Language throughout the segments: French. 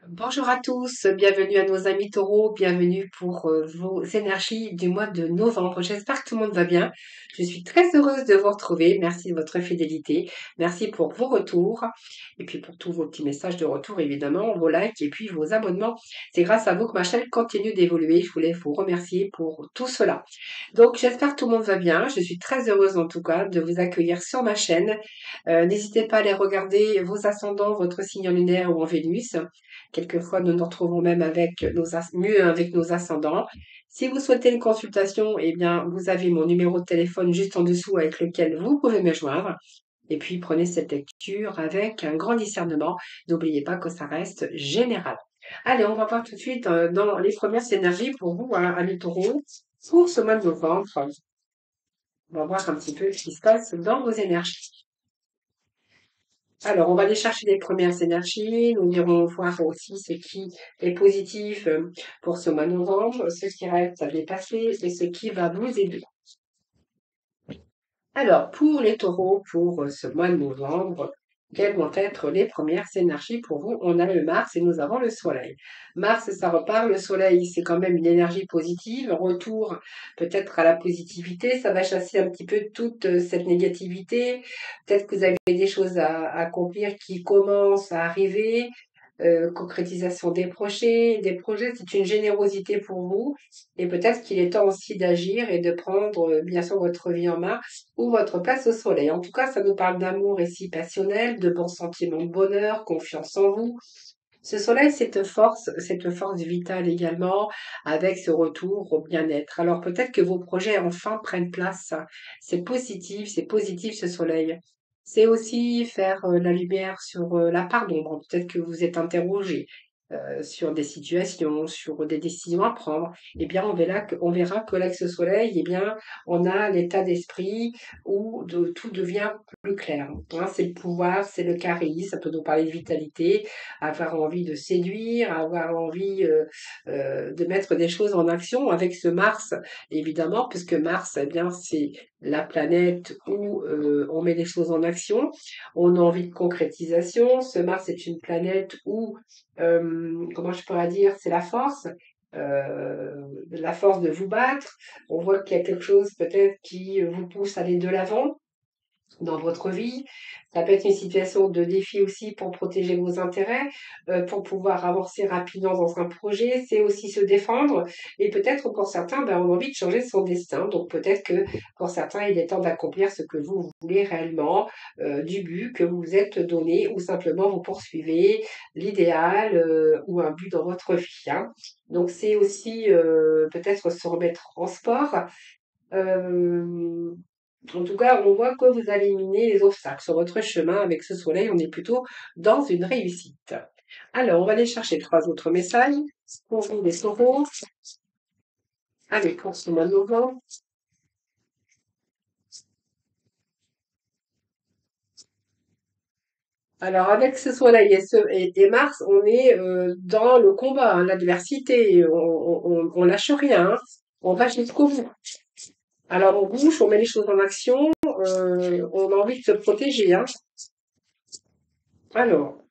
Bonjour à tous, bienvenue à nos amis taureaux, bienvenue pour vos énergies du mois de novembre. J'espère que tout le monde va bien. Je suis très heureuse de vous retrouver. Merci de votre fidélité. Merci pour vos retours et puis pour tous vos petits messages de retour, évidemment, vos likes et puis vos abonnements. C'est grâce à vous que ma chaîne continue d'évoluer. Je voulais vous remercier pour tout cela. Donc, j'espère que tout le monde va bien. Je suis très heureuse en tout cas de vous accueillir sur ma chaîne. N'hésitez pas à aller regarder vos ascendants, votre signe en lunaire ou en Vénus. Quelquefois, nous nous retrouvons même avec mieux avec nos ascendants. Si vous souhaitez une consultation, eh bien, vous avez mon numéro de téléphone juste en dessous avec lequel vous pouvez me joindre. Et puis, prenez cette lecture avec un grand discernement. N'oubliez pas que ça reste général. Allez, on va voir tout de suite dans les premières énergies pour vous, hein, amis taureaux, pour ce mois de novembre. On va voir un petit peu ce qui se passe dans vos énergies. Alors, on va aller chercher les premières énergies. Nous irons voir aussi ce qui est positif pour ce mois de novembre, ce qui reste à dépasser et ce qui va vous aider. Alors, pour les taureaux, pour ce mois de novembre, quelles vont être les premières énergies pour vous? On a le Mars et nous avons le Soleil. Mars, ça repart. Le Soleil, c'est quand même une énergie positive. Retour peut-être à la positivité. Ça va chasser un petit peu toute cette négativité. Peut-être que vous avez des choses à accomplir qui commencent à arriver. Concrétisation des projets, c'est une générosité pour vous. Et peut-être qu'il est temps aussi d'agir et de prendre, bien sûr, votre vie en main ou votre place au soleil. En tout cas, ça nous parle d'amour ici passionnel, de bons sentiments de bonheur, confiance en vous. Ce soleil, cette force vitale également, avec ce retour au bien-être. Alors peut-être que vos projets enfin prennent place. C'est positif ce soleil. C'est aussi faire la lumière sur la part d'ombre. Peut-être que vous êtes interrogé sur des situations, sur des décisions à prendre. Eh bien, on verra que avec ce soleil, eh bien, on a l'état d'esprit où tout devient plus clair. Hein, c'est le pouvoir, c'est le charisme, ça peut nous parler de vitalité, avoir envie de séduire, avoir envie de mettre des choses en action avec ce Mars, évidemment, puisque Mars, eh bien, c'est la planète où on met les choses en action. On a envie de concrétisation. Ce Mars est une planète où, comment je pourrais dire, c'est la force de vous battre. On voit qu'il y a quelque chose peut-être qui vous pousse à aller de l'avant dans votre vie. Ça peut être une situation de défi aussi pour protéger vos intérêts, pour pouvoir avancer rapidement dans un projet. C'est aussi se défendre. Et peut-être pour certains, ben, on a envie de changer son destin. Donc peut-être que pour certains, il est temps d'accomplir ce que vous voulez réellement, du but que vous vous êtes donné, ou simplement vous poursuivez l'idéal ou un but dans votre vie. Hein. Donc c'est aussi peut-être se remettre en sport. Euh, En tout cas, on voit que vous allez éliminer les obstacles sur votre chemin avec ce soleil. On est plutôt dans une réussite. Alors, on va aller chercher trois autres messages pour vous, les taureaux. Allez, pour ce mois de novembre. Alors, avec ce soleil et Mars, on est dans le combat, hein, l'adversité. On lâche rien. Hein. On va jusqu'au bout. Alors, on bouge, on met les choses en action. On a envie de se protéger. Hein. Alors,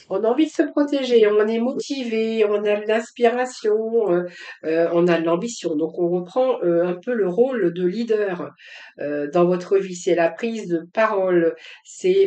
on a envie de se protéger, on est motivé, on a de l'inspiration, on a de l'ambition. Donc on reprend un peu le rôle de leader dans votre vie. C'est la prise de parole.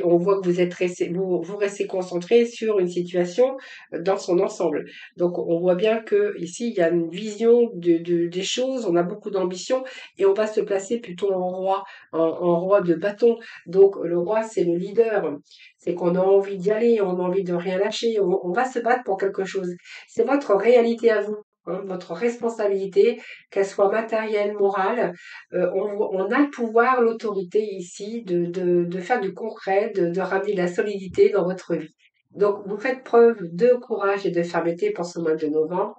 On voit que vous restez concentré sur une situation dans son ensemble. Donc on voit bien que ici il y a une vision des choses. On a beaucoup d'ambition et on va se placer plutôt en roi, en roi de bâton. Donc le roi c'est le leader. C'est qu'on a envie d'y aller, on a envie de rien lâcher, on va se battre pour quelque chose. C'est votre réalité à vous, hein, votre responsabilité, qu'elle soit matérielle, morale. On a le pouvoir, l'autorité ici de faire du concret, de ramener de la solidité dans votre vie. Donc, vous faites preuve de courage et de fermeté pour ce mois de novembre.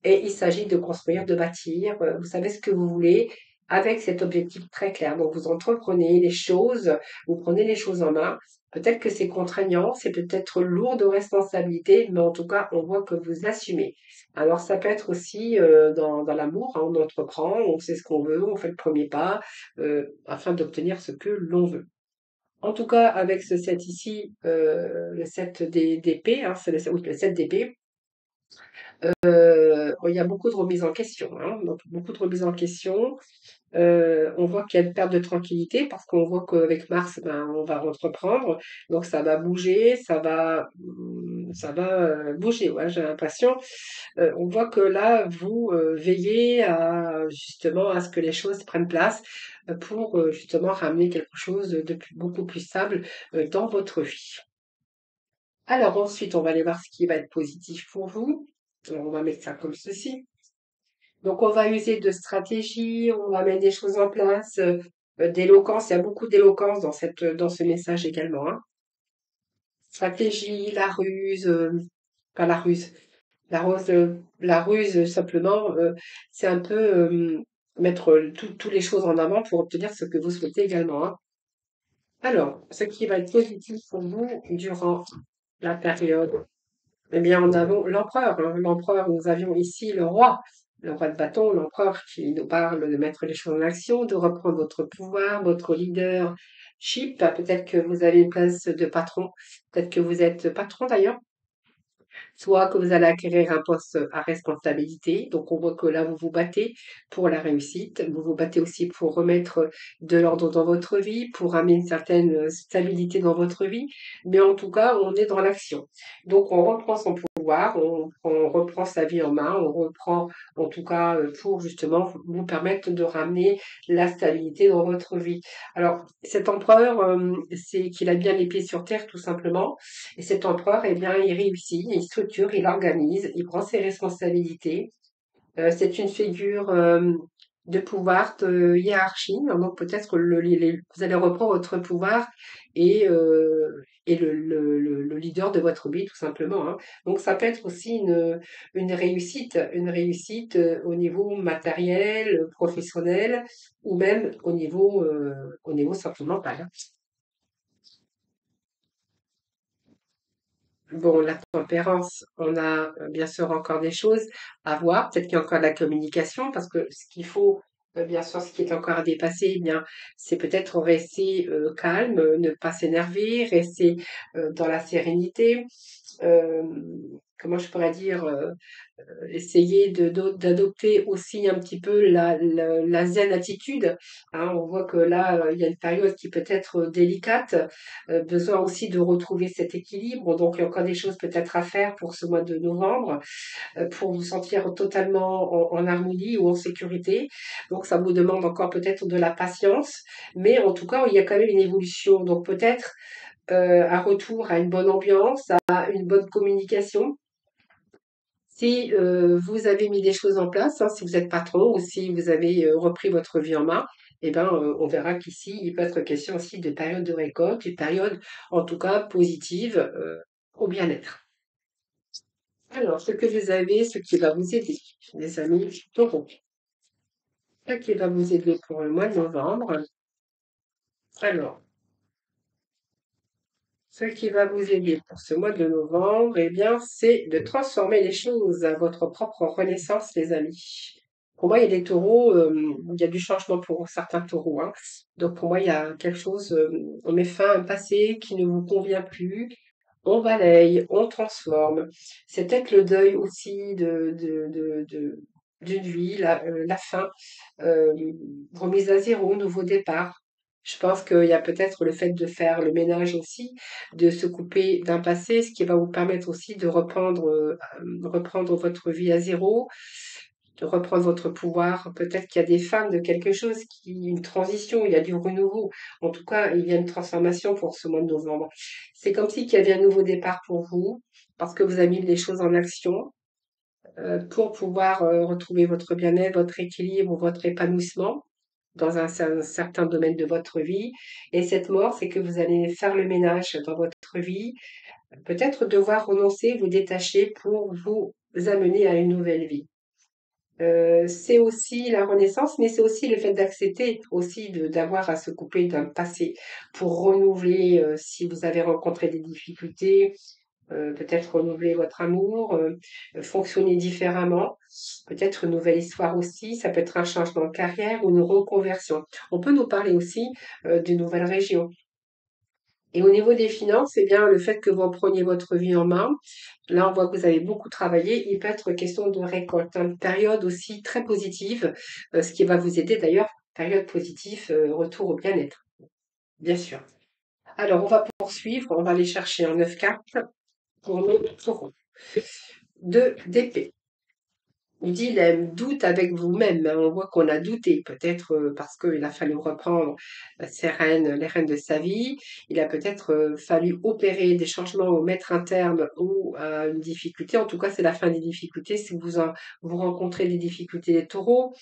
Et il s'agit de construire, de bâtir. Vous savez ce que vous voulez avec cet objectif très clair. Donc, vous entreprenez les choses, vous prenez les choses en main. Peut-être que c'est contraignant, c'est peut-être lourd de responsabilité, mais en tout cas, on voit que vous assumez. Alors, ça peut être aussi dans l'amour, hein, on entreprend, on sait ce qu'on veut, on fait le premier pas afin d'obtenir ce que l'on veut. En tout cas, avec ce 7 ici, le 7 d'épée, hein, c'est oui, le 7 d'épée, il y a beaucoup de remises en question, hein, donc beaucoup de remises en question. On voit qu'il y a une perte de tranquillité parce qu'on voit qu'avec Mars, ben, on va entreprendre, donc ça va bouger, ça va bouger, ouais, j'ai l'impression. On voit que là, vous veillez à justement à ce que les choses prennent place pour justement ramener quelque chose de beaucoup plus stable dans votre vie. Alors ensuite, on va aller voir ce qui va être positif pour vous. Alors, on va mettre ça comme ceci. Donc, on va user de stratégie, on va mettre des choses en place, d'éloquence. Il y a beaucoup d'éloquence dans ce message également, hein. Stratégie, la ruse, pas la ruse, la ruse simplement, c'est un peu mettre toutes les choses en avant pour obtenir ce que vous souhaitez également, hein. Alors, ce qui va être positif pour vous durant la période. Eh bien, en avons l'empereur, hein. L'empereur, nous avions ici le roi de bâton, l'empereur qui nous parle de mettre les choses en action, de reprendre votre pouvoir, votre leadership. Peut-être que vous avez une place de patron, peut-être que vous êtes patron d'ailleurs, soit que vous allez acquérir un poste à responsabilité. Donc, on voit que là, vous vous battez pour la réussite. Vous vous battez aussi pour remettre de l'ordre dans votre vie, pour amener une certaine stabilité dans votre vie. Mais en tout cas, on est dans l'action. Donc, on reprend son pouvoir, on reprend sa vie en main, on reprend, en tout cas, pour justement vous permettre de ramener la stabilité dans votre vie. Alors, cet empereur, c'est qu'il a bien les pieds sur terre, tout simplement. Et cet empereur, eh bien, il réussit, il structure, il organise, il prend ses responsabilités. C'est une figure de pouvoir, de hiérarchie. Donc peut-être que vous allez reprendre votre pouvoir et le leader de votre vie, tout simplement, hein. Donc ça peut être aussi une réussite au niveau matériel, professionnel, ou même au niveau sentimental. Bon, la tempérance, on a bien sûr encore des choses à voir. Peut-être qu'il y a encore de la communication, parce que ce qu'il faut, bien sûr, ce qui est encore à dépasser, eh bien, c'est peut-être rester calme, ne pas s'énerver, rester dans la sérénité. Euh, Comment je pourrais dire, essayer d'adopter aussi un petit peu la zen attitude, hein. On voit que là, il y a une période qui peut être délicate, besoin aussi de retrouver cet équilibre. Donc, il y a encore des choses peut-être à faire pour ce mois de novembre, pour vous sentir totalement en harmonie ou en sécurité. Donc, ça vous demande encore peut-être de la patience, mais en tout cas, il y a quand même une évolution. Donc, peut-être un retour à une bonne ambiance, à une bonne communication. Si vous avez mis des choses en place, hein, si vous êtes patron ou si vous avez repris votre vie en main, eh ben, on verra qu'ici, il peut être question aussi de période de récolte, une période en tout cas positive au bien-être. Alors, ce que vous avez, ce qui va vous aider, les amis taureaux, ce qui va vous aider pour le mois de novembre. Alors, ce qui va vous aider pour ce mois de novembre, eh bien, c'est de transformer les choses à votre propre renaissance, les amis. Pour moi, il y a des taureaux, il y a du changement pour certains taureaux, hein. Donc, pour moi, il y a quelque chose, on met fin à un passé qui ne vous convient plus. On balaye, on transforme. C'est peut-être le deuil aussi d'une vie, la fin, euh, remise à zéro, nouveau départ. Je pense qu'il y a peut-être le fait de faire le ménage aussi, de se couper d'un passé, ce qui va vous permettre aussi de reprendre votre vie à zéro, de reprendre votre pouvoir. Peut-être qu'il y a des femmes de quelque chose, une transition, il y a du renouveau. En tout cas, il y a une transformation pour ce mois de novembre. C'est comme si qu'il y avait un nouveau départ pour vous, parce que vous avez mis les choses en action pour pouvoir retrouver votre bien-être, votre équilibre, votre épanouissement dans un certain domaine de votre vie. Et cette mort, c'est que vous allez faire le ménage dans votre vie, peut-être devoir renoncer, vous détacher pour vous amener à une nouvelle vie. C'est aussi la renaissance, mais c'est aussi le fait d'accepter aussi d'avoir à se couper d'un passé pour renouveler si vous avez rencontré des difficultés, peut-être renouveler votre amour, fonctionner différemment, peut-être une nouvelle histoire aussi, ça peut être un changement de carrière ou une reconversion. On peut nous parler aussi d'une nouvelle région. Et au niveau des finances, eh bien, le fait que vous preniez votre vie en main, là, on voit que vous avez beaucoup travaillé. Il peut être question de récolte, hein, une période aussi très positive, ce qui va vous aider d'ailleurs, période positive, retour au bien-être, bien sûr. Alors, on va poursuivre, on va aller chercher un 9 cartes pour nos taureaux. 2 d'épée. Dilemme, doute avec vous-même, hein. On voit qu'on a douté, peut-être parce qu'il a fallu reprendre les rênes de sa vie. Il a peut-être fallu opérer des changements ou mettre un terme ou à une difficulté. En tout cas, c'est la fin des difficultés. Si vous rencontrez des difficultés des taureaux,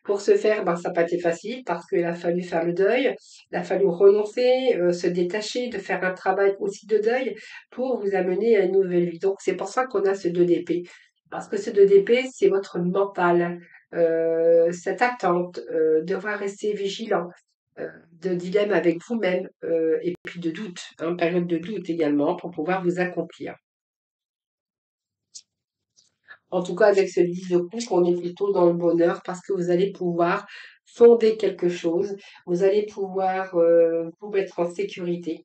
pour ce faire, ben, ça n'a pas été facile parce qu'il a fallu faire le deuil, il a fallu renoncer, se détacher, de faire un travail aussi de deuil pour vous amener à une nouvelle vie. Donc, c'est pour ça qu'on a ce 2 d'épée. Parce que ce 2 d'épée, c'est votre mental, cette attente, devoir rester vigilant, de dilemme avec vous-même, et puis de doute, hein, période de doute également pour pouvoir vous accomplir. En tout cas, avec ce 10 de coupe, on est plutôt dans le bonheur parce que vous allez pouvoir fonder quelque chose, vous allez pouvoir vous mettre en sécurité.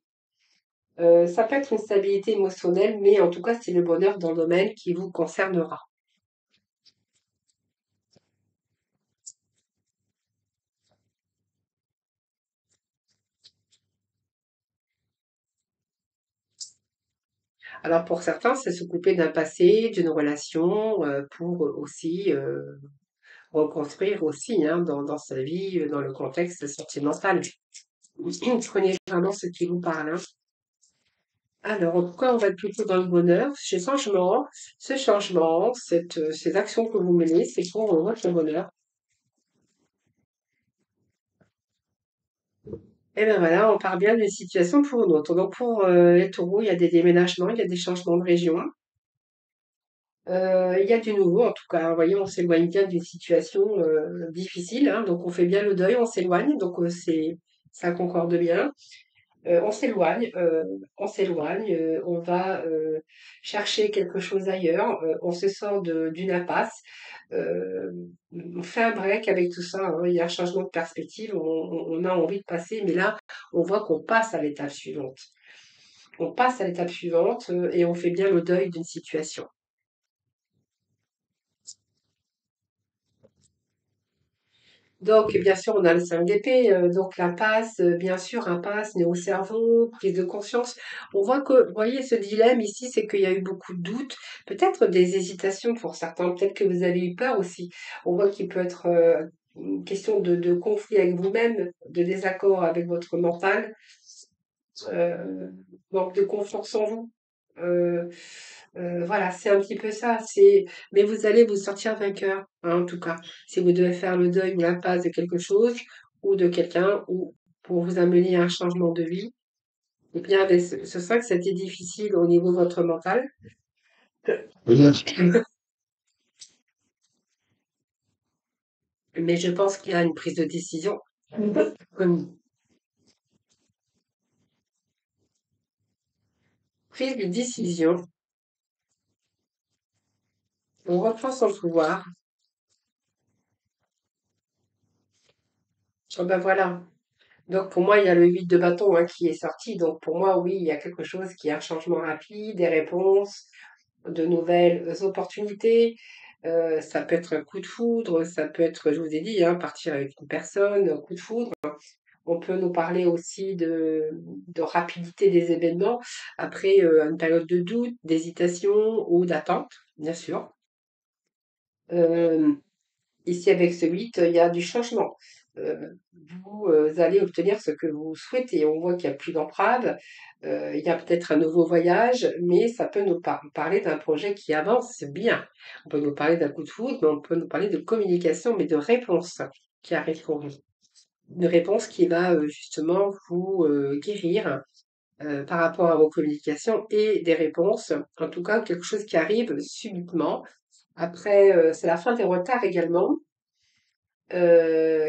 Ça peut être une stabilité émotionnelle, mais en tout cas, c'est le bonheur dans le domaine qui vous concernera. Alors pour certains, c'est se couper d'un passé, d'une relation, pour aussi reconstruire aussi, hein, dans sa vie, dans le contexte sentimental. Prenez vraiment ce qui vous parle, hein. Alors, en tout cas, on va être plutôt dans le bonheur. Ce changement, ces actions que vous menez, c'est pour votre bonheur. Et bien voilà, on part bien d'une situation pour une autre. Donc pour les taureaux, il y a des déménagements, il y a des changements de région. Il y a du nouveau, en tout cas. Vous voyez, on s'éloigne bien d'une situation difficile, hein. Donc on fait bien le deuil, on s'éloigne. Donc ça concorde bien. On s'éloigne, on va chercher quelque chose ailleurs, on se sort d'une impasse, euh, on fait un break avec tout ça, hein. Il y a un changement de perspective, on a envie de passer, mais là, on voit qu'on passe à l'étape suivante. On passe à l'étape suivante et on fait bien le deuil d'une situation. Donc, bien sûr, on a le 5 d'épée, donc l'impasse, bien sûr, impasse, nez au cerveau, prise de conscience. On voit que, vous voyez, ce dilemme ici, c'est qu'il y a eu beaucoup de doutes, peut-être des hésitations pour certains, peut-être que vous avez eu peur aussi. On voit qu'il peut être une question de conflit avec vous-même, de désaccord avec votre mental, euh, manque de confiance en vous. Euh, voilà, c'est un petit peu ça. Mais vous allez vous sortir vainqueur, hein, en tout cas. Si vous devez faire le deuil ou l'impasse de quelque chose ou de quelqu'un, ou pour vous amener à un changement de vie, et bien, avec ce 5, c'était difficile au niveau de votre mental. Mais je pense qu'il y a une prise de décision. Une prise de décision. On reprend son pouvoir. Ah ben voilà. Donc pour moi, il y a le 8 de bâton, hein, qui est sorti. Donc pour moi, oui, il y a quelque chose qui est un changement rapide, des réponses, de nouvelles opportunités. Ça peut être un coup de foudre, ça peut être, je vous ai dit, hein, partir avec une personne, un coup de foudre. On peut nous parler aussi de rapidité des événements après une période de doute, d'hésitation ou d'attente, bien sûr. Euh, Ici, avec ce 8, il y a du changement. Vous allez obtenir ce que vous souhaitez. On voit qu'il n'y a plus d'entrave. Il y a peut-être un nouveau voyage, mais ça peut nous parler d'un projet qui avance bien. On peut nous parler d'un coup de foudre, mais on peut nous parler de communication, mais de réponse qui arrive pour vous. Une réponse qui va justement vous guérir par rapport à vos communications et des réponses, en tout cas quelque chose qui arrive subitement. Après, c'est la fin des retards également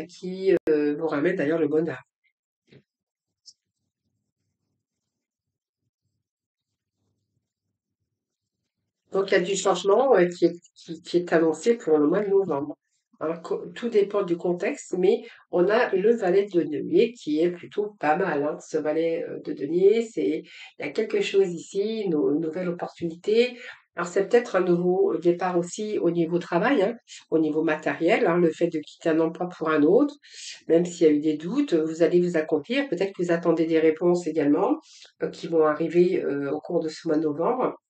qui vous ramène d'ailleurs le bonheur. Donc il y a du changement qui est annoncé pour le mois de novembre. hein. Tout dépend du contexte, mais on a le valet de denier qui est plutôt pas mal, hein. Ce valet de denier, il y a quelque chose ici, une nouvelle opportunité. Alors c'est peut-être un nouveau départ aussi au niveau travail, hein, au niveau matériel, hein, le fait de quitter un emploi pour un autre, même s'il y a eu des doutes, vous allez vous accomplir. Peut-être que vous attendez des réponses également qui vont arriver au cours de ce mois de novembre,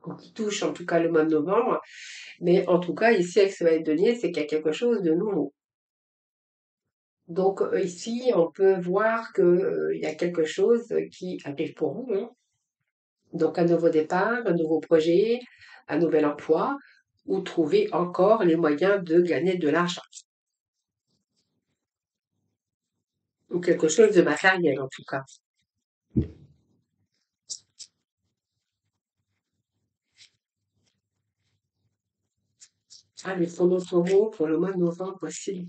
ou qui touchent en tout cas le mois de novembre. Mais en tout cas, ici, avec ce valet de denier, c'est qu'il y a quelque chose de nouveau. Donc ici, on peut voir que, il y a quelque chose qui arrive pour vous, hein. Donc un nouveau départ, un nouveau projet, un nouvel emploi, ou trouver encore les moyens de gagner de l'argent, ou quelque chose de matériel en tout cas. Allez, pour notre taureau, pour le mois de novembre, voici.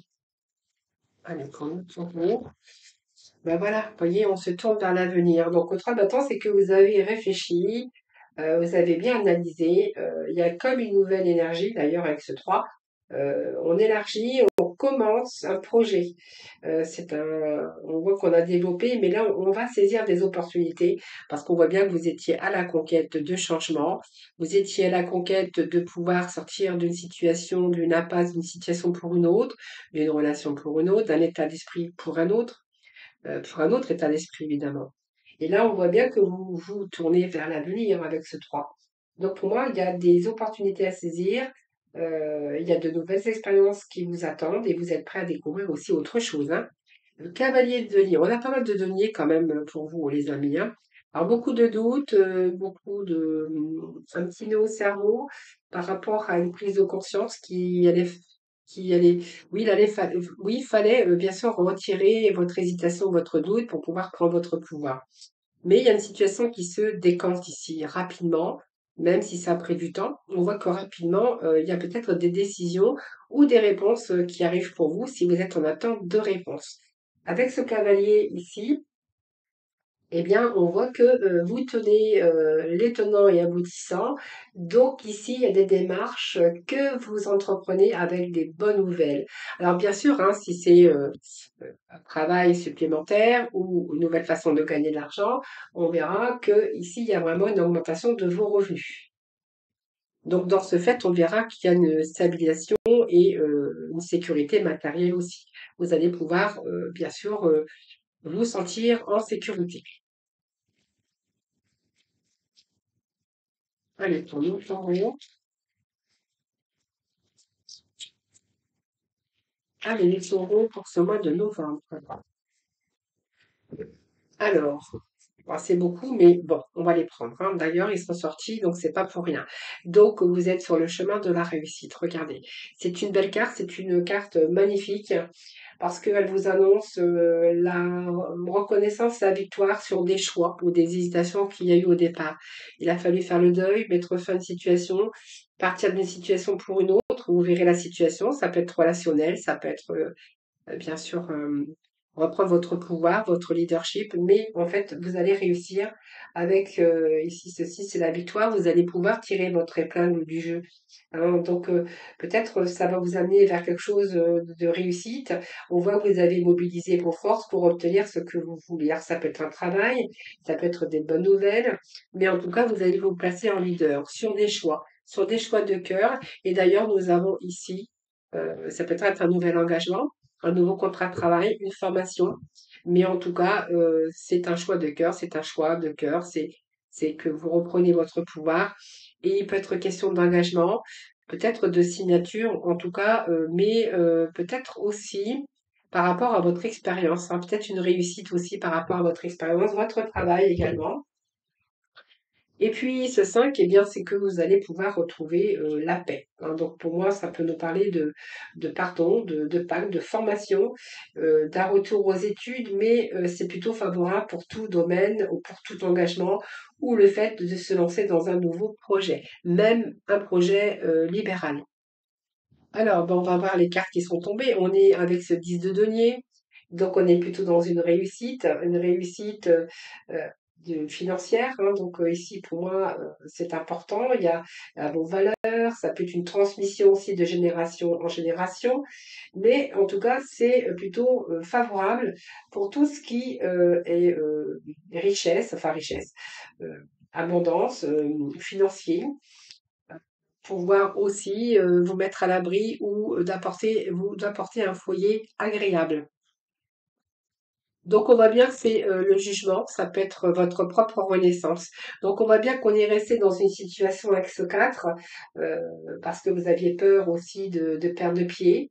Allez, pour notre taureau. Ben voilà, vous voyez, on se tourne vers l'avenir. Donc, votre maintenant, c'est que vous avez réfléchi, vous avez bien analysé. Il y a comme une nouvelle énergie, d'ailleurs, avec ce 3. On élargit, on commence un projet. On voit qu'on a développé, mais là, on va saisir des opportunités parce qu'on voit bien que vous étiez à la conquête de changements. Vous étiez à la conquête de pouvoir sortir d'une situation, d'une impasse, d'une situation pour une autre, d'une relation pour une autre, d'un état d'esprit pour un autre état d'esprit, évidemment. Et là, on voit bien que vous vous tournez vers l'avenir avec ce 3. Donc, pour moi, il y a des opportunités à saisir, il y a de nouvelles expériences qui vous attendent et vous êtes prêt à découvrir aussi autre chose, hein. Le cavalier de denier, on a pas mal de deniers quand même pour vous, les amis, hein. Alors, beaucoup de doutes, un petit nœud au cerveau par rapport à une prise de conscience qui allait, oui, oui, il fallait bien sûr retirer votre hésitation, votre doute pour pouvoir prendre votre pouvoir. Mais il y a une situation qui se décante ici rapidement, même si ça a pris du temps. On voit que rapidement, il y a peut-être des décisions ou des réponses qui arrivent pour vous si vous êtes en attente de réponses. Avec ce cavalier ici, eh bien, on voit que vous tenez les tenants et aboutissants. Donc ici, il y a des démarches que vous entreprenez avec des bonnes nouvelles. Alors bien sûr, hein, si c'est un travail supplémentaire ou une nouvelle façon de gagner de l'argent, on verra que ici, il y a vraiment une augmentation de vos revenus. Donc dans ce fait, on verra qu'il y a une stabilisation et une sécurité matérielle aussi. Vous allez pouvoir, bien sûr, vous sentir en sécurité. Allez, pour nous, taureau. Allez, les taureaux pour ce mois de novembre. Alors, bon, c'est beaucoup, mais bon, on va les prendre, hein. D'ailleurs, ils sont sortis, donc c'est pas pour rien. Donc, vous êtes sur le chemin de la réussite. Regardez, c'est une belle carte, c'est une carte magnifique parce qu'elle vous annonce la reconnaissance, la victoire sur des choix ou des hésitations qu'il y a eu au départ. Il a fallu faire le deuil, mettre fin à une situation, partir d'une situation pour une autre. Vous verrez la situation, ça peut être relationnel, ça peut être bien sûr, reprendre votre pouvoir, votre leadership, mais en fait, vous allez réussir avec, ici, ceci, c'est la victoire, vous allez pouvoir tirer votre épingle du jeu, hein. Donc, peut-être ça va vous amener vers quelque chose de réussite. On voit que vous avez mobilisé vos forces pour obtenir ce que vous voulez. Alors, ça peut être un travail, ça peut être des bonnes nouvelles, mais en tout cas, vous allez vous placer en leader sur des choix de cœur. Et d'ailleurs, nous avons ici, ça peut être un nouvel engagement, un nouveau contrat de travail, une formation. Mais en tout cas, c'est un choix de cœur, c'est un choix de cœur, c'est que vous reprenez votre pouvoir. Et il peut être question d'engagement, peut-être de signature, en tout cas, mais peut-être aussi par rapport à votre expérience, hein, peut-être une réussite aussi par rapport à votre expérience, votre travail également. Et puis ce 5, eh bien, c'est que vous allez pouvoir retrouver la paix, hein. Donc pour moi, ça peut nous parler de pardon, de pacte, de formation, d'un retour aux études, mais c'est plutôt favorable pour tout domaine ou pour tout engagement ou le fait de se lancer dans un nouveau projet, même un projet libéral. Alors, ben, on va voir les cartes qui sont tombées. On est avec ce 10 de denier, donc on est plutôt dans une réussite financière, hein. Donc ici, pour moi, c'est important. Il y a vos valeurs, ça peut être une transmission aussi de génération en génération, mais en tout cas, c'est plutôt favorable pour tout ce qui est richesse, enfin richesse, euh, abondance financier, pouvoir aussi vous mettre à l'abri ou vous apporter un foyer agréable. Donc on voit bien que c'est le jugement, ça peut être votre propre renaissance. Donc on voit bien qu'on est resté dans une situation axe 4 euh, parce que vous aviez peur aussi de perdre pied.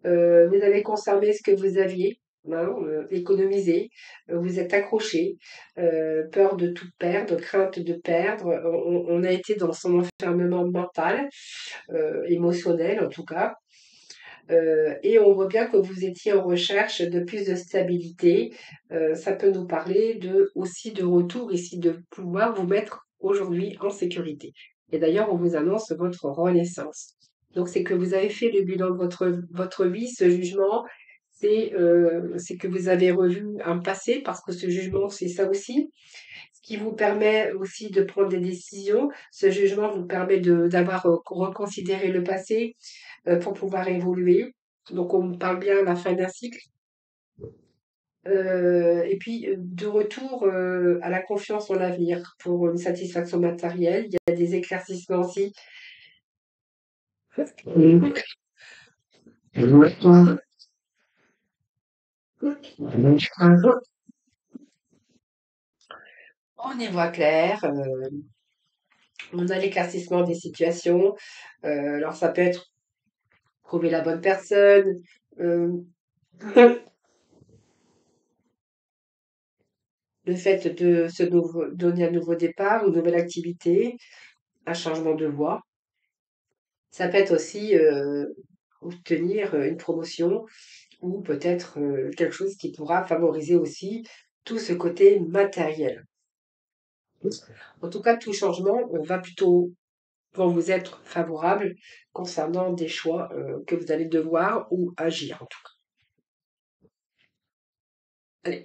Vous avez conservé ce que vous aviez, hein, économisé, vous êtes accroché, peur de tout perdre, crainte de perdre. On a été dans son enfermement mental, émotionnel en tout cas. Et on voit bien que vous étiez en recherche de plus de stabilité. Ça peut nous parler aussi de retour ici, de pouvoir vous mettre aujourd'hui en sécurité. Et d'ailleurs, on vous annonce votre renaissance. Donc, c'est que vous avez fait le bilan de votre vie, ce jugement, c'est que vous avez revu un passé, parce que ce jugement, c'est ça aussi, ce qui vous permet aussi de prendre des décisions. Ce jugement vous permet d'avoir reconsidéré le passé, pour pouvoir évoluer. Donc, on parle bien à la fin d'un cycle. Et puis, de retour à la confiance en l'avenir pour une satisfaction matérielle. Il y a des éclaircissements aussi. On y voit clair, on a l'éclaircissement des situations. Alors, ça peut être trouver la bonne personne, euh, le fait de donner un nouveau départ, une nouvelle activité, un changement de voie. Ça peut être aussi obtenir une promotion ou peut-être quelque chose qui pourra favoriser aussi tout ce côté matériel. En tout cas, tout changement va plutôt pour vous être favorable concernant des choix que vous allez devoir ou agir en tout cas. Allez.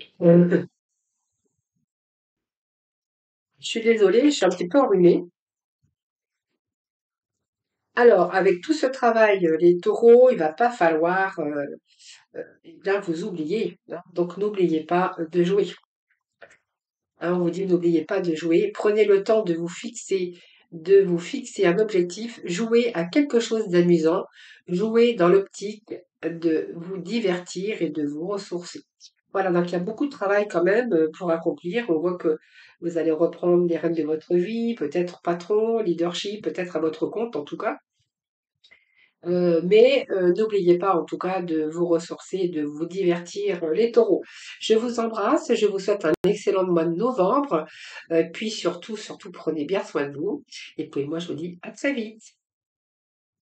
Je suis désolée, je suis un petit peu enrhumée. Alors, avec tout ce travail, les taureaux, il va pas falloir eh bien, vous oublier, hein. Donc, n'oubliez pas de jouer. Hein, on vous dit n'oubliez pas de jouer. Prenez le temps de vous fixer un objectif. Jouez à quelque chose d'amusant. Jouez dans l'optique de vous divertir et de vous ressourcer. Voilà, donc il y a beaucoup de travail quand même pour accomplir. On voit que vous allez reprendre les rênes de votre vie, peut-être patron, leadership, peut-être à votre compte en tout cas. Mais n'oubliez pas en tout cas de vous ressourcer, de vous divertir, les taureaux. Je vous embrasse, je vous souhaite un excellent mois de novembre, puis surtout, surtout prenez bien soin de vous. Et puis moi je vous dis à très vite.